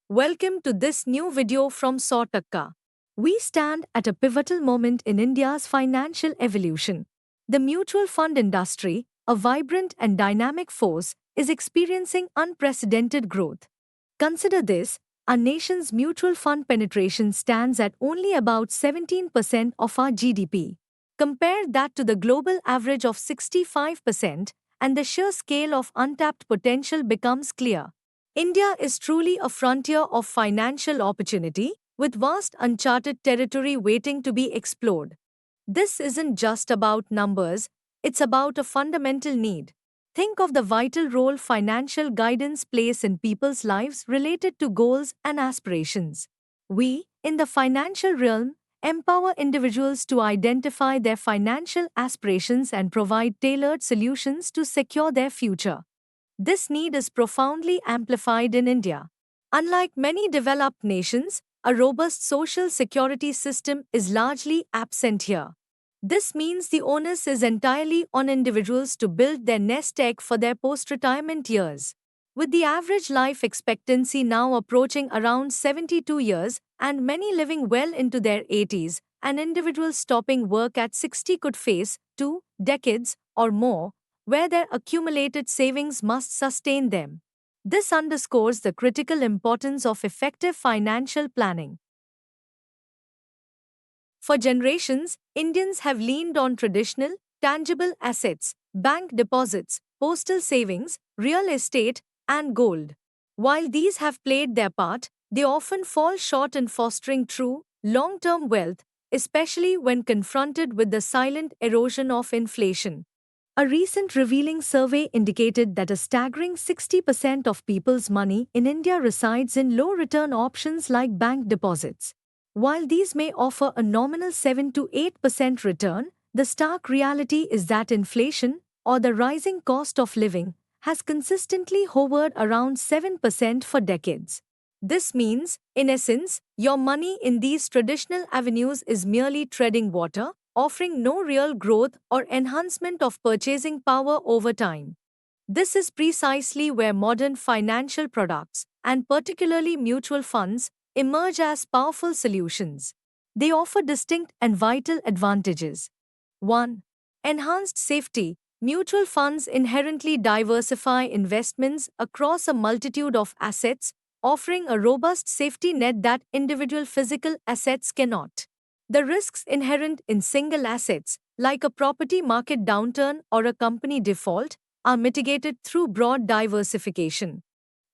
Welcome to this new video from Sautakka. We stand at a pivotal moment in India's financial evolution. The mutual fund industry, a vibrant and dynamic force, is experiencing unprecedented growth. Consider this: our nation's mutual fund penetration stands at only about 17% of our GDP. Compare that to the global average of 65%, and the sheer scale of untapped potential becomes clear. India is truly a frontier of financial opportunity, with vast uncharted territory waiting to be explored. This isn't just about numbers, it's about a fundamental need. Think of the vital role financial guidance plays in people's lives related to goals and aspirations. We, in the financial realm, empower individuals to identify their financial aspirations and provide tailored solutions to secure their future. This need is profoundly amplified in India. Unlike many developed nations, a robust social security system is largely absent here. This means the onus is entirely on individuals to build their nest egg for their post retirement years. With the average life expectancy now approaching around 72 years and many living well into their 80s, an individual stopping work at 60 could face 2 decades or more where their accumulated savings must sustain them. This underscores the critical importance of effective financial planning. For generations, Indians have leaned on traditional, tangible assets, bank deposits, postal savings, real estate, and gold. While these have played their part, they often fall short in fostering true, long term wealth, especially when confronted with the silent erosion of inflation. A recent revealing survey indicated that a staggering 60% of people's money in India resides in low return options like bank deposits. While these may offer a nominal 7 to 8% return, the stark reality is that inflation, or the rising cost of living, has consistently hovered around 7% for decades. This means, in essence, your money in these traditional avenues is merely treading water, offering no real growth or enhancement of purchasing power over time. This is precisely where modern financial products, and particularly mutual funds, emerge as powerful solutions. They offer distinct and vital advantages. 1. Enhanced safety. Mutual funds inherently diversify investments across a multitude of assets, offering a robust safety net that individual physical assets cannot. The risks inherent in single assets, like a property market downturn or a company default, are mitigated through broad diversification.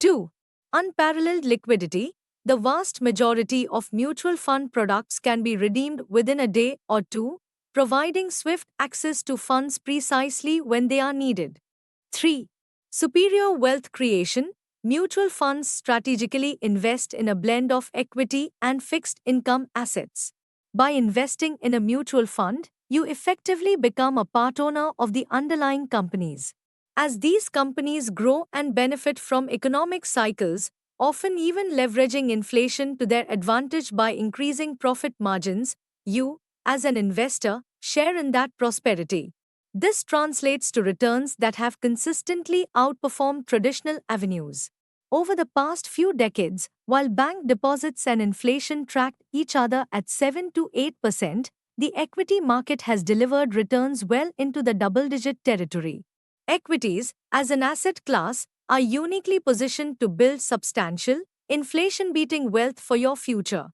2. Unparalleled liquidity. The vast majority of mutual fund products can be redeemed within a day or two, providing swift access to funds precisely when they are needed. 3. Superior wealth creation. Mutual funds strategically invest in a blend of equity and fixed income assets. By investing in a mutual fund, you effectively become a part owner of the underlying companies. As these companies grow and benefit from economic cycles, often even leveraging inflation to their advantage by increasing profit margins, you, as an investor, share in that prosperity. This translates to returns that have consistently outperformed traditional avenues. Over the past few decades, while bank deposits and inflation tracked each other at 7 to 8%, the equity market has delivered returns well into the double digit territory. Equities, as an asset class, are uniquely positioned to build substantial, inflation beating wealth for your future.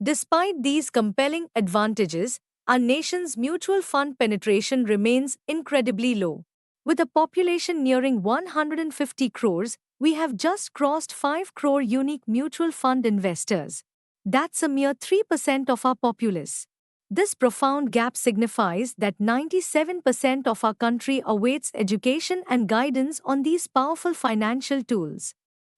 Despite these compelling advantages, our nation's mutual fund penetration remains incredibly low. With a population nearing 150 crores, we have just crossed 5 crore unique mutual fund investors. That's a mere 3% of our populace. This profound gap signifies that 97% of our country awaits education and guidance on these powerful financial tools.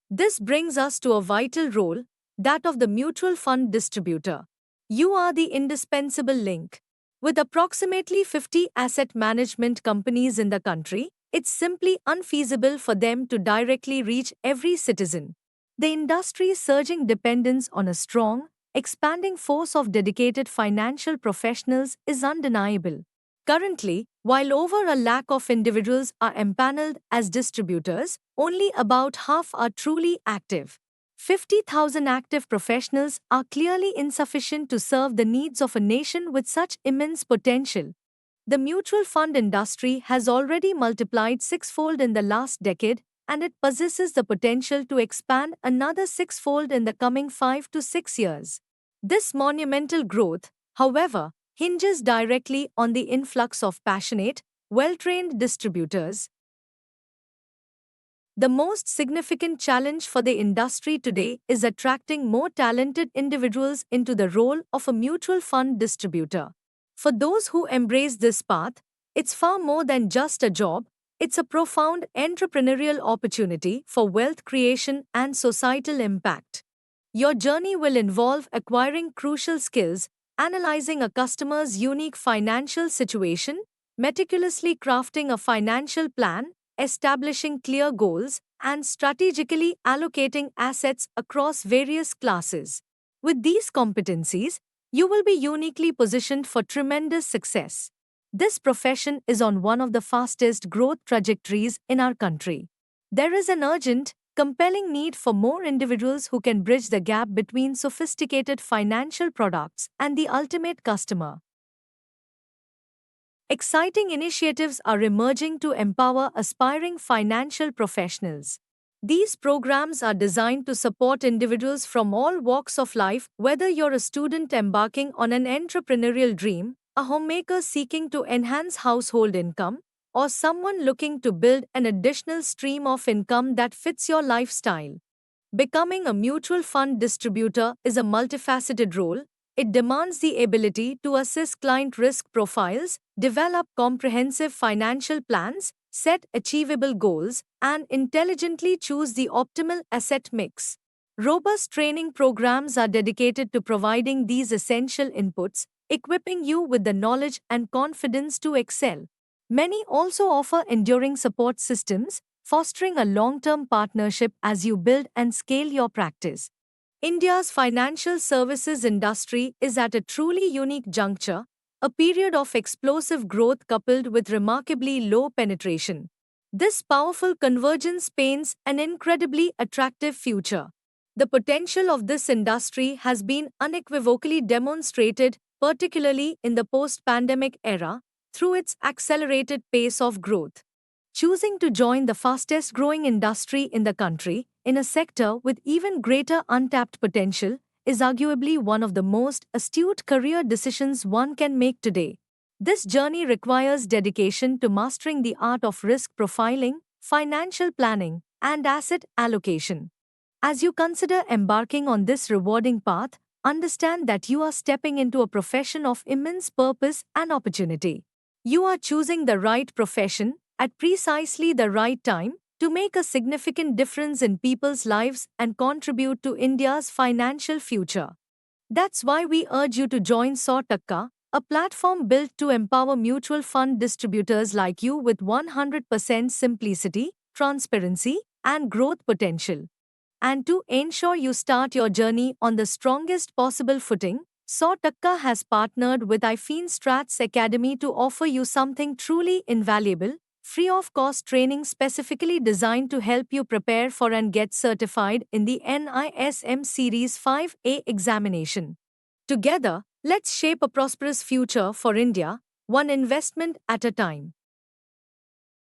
This brings us to a vital role, that of the mutual fund distributor. You are the indispensable link. With approximately 50 asset management companies in the country, it's simply unfeasible for them to directly reach every citizen. The industry's surging dependence on a strong, expanding force of dedicated financial professionals is undeniable. Currently, while over a lakh of individuals are empaneled as distributors, only about half are truly active. 50,000 active professionals are clearly insufficient to serve the needs of a nation with such immense potential. The mutual fund industry has already multiplied sixfold in the last decade, and it possesses the potential to expand another sixfold in the coming 5 to 6 years. This monumental growth, however, hinges directly on the influx of passionate, well trained distributors. The most significant challenge for the industry today is attracting more talented individuals into the role of a mutual fund distributor. For those who embrace this path, it's far more than just a job, it's a profound entrepreneurial opportunity for wealth creation and societal impact. Your journey will involve acquiring crucial skills, analyzing a customer's unique financial situation, meticulously crafting a financial plan, establishing clear goals, and strategically allocating assets across various classes. With these competencies, you will be uniquely positioned for tremendous success. This profession is on one of the fastest growth trajectories in our country. There is an urgent, compelling need for more individuals who can bridge the gap between sophisticated financial products and the ultimate customer. Exciting initiatives are emerging to empower aspiring financial professionals. These programs are designed to support individuals from all walks of life, whether you're a student embarking on an entrepreneurial dream, a homemaker seeking to enhance household income, or someone looking to build an additional stream of income that fits your lifestyle. Becoming a mutual fund distributor is a multifaceted role. It demands the ability to assess client risk profiles, develop comprehensive financial plans, set achievable goals, and intelligently choose the optimal asset mix. Robust training programs are dedicated to providing these essential inputs, equipping you with the knowledge and confidence to excel. Many also offer enduring support systems, fostering a long-term partnership as you build and scale your practice. India's financial services industry is at a truly unique juncture, a period of explosive growth coupled with remarkably low penetration. This powerful convergence paints an incredibly attractive future. The potential of this industry has been unequivocally demonstrated, particularly in the post-pandemic era, through its accelerated pace of growth. Choosing to join the fastest growing industry in the country, in a sector with even greater untapped potential, is arguably one of the most astute career decisions one can make today. This journey requires dedication to mastering the art of risk profiling, financial planning, and asset allocation. As you consider embarking on this rewarding path, understand that you are stepping into a profession of immense purpose and opportunity. You are choosing the right profession at precisely the right time to make a significant difference in people's lives and contribute to India's financial future. That's why we urge you to join Sautakka, a platform built to empower mutual fund distributors like you with 100% simplicity, transparency, and growth potential. And to ensure you start your journey on the strongest possible footing, Sautakka has partnered with iFin Strats Academy to offer you something truly invaluable, free of cost training specifically designed to help you prepare for and get certified in the NISM Series 5A examination. Together, let's shape a prosperous future for India, one investment at a time.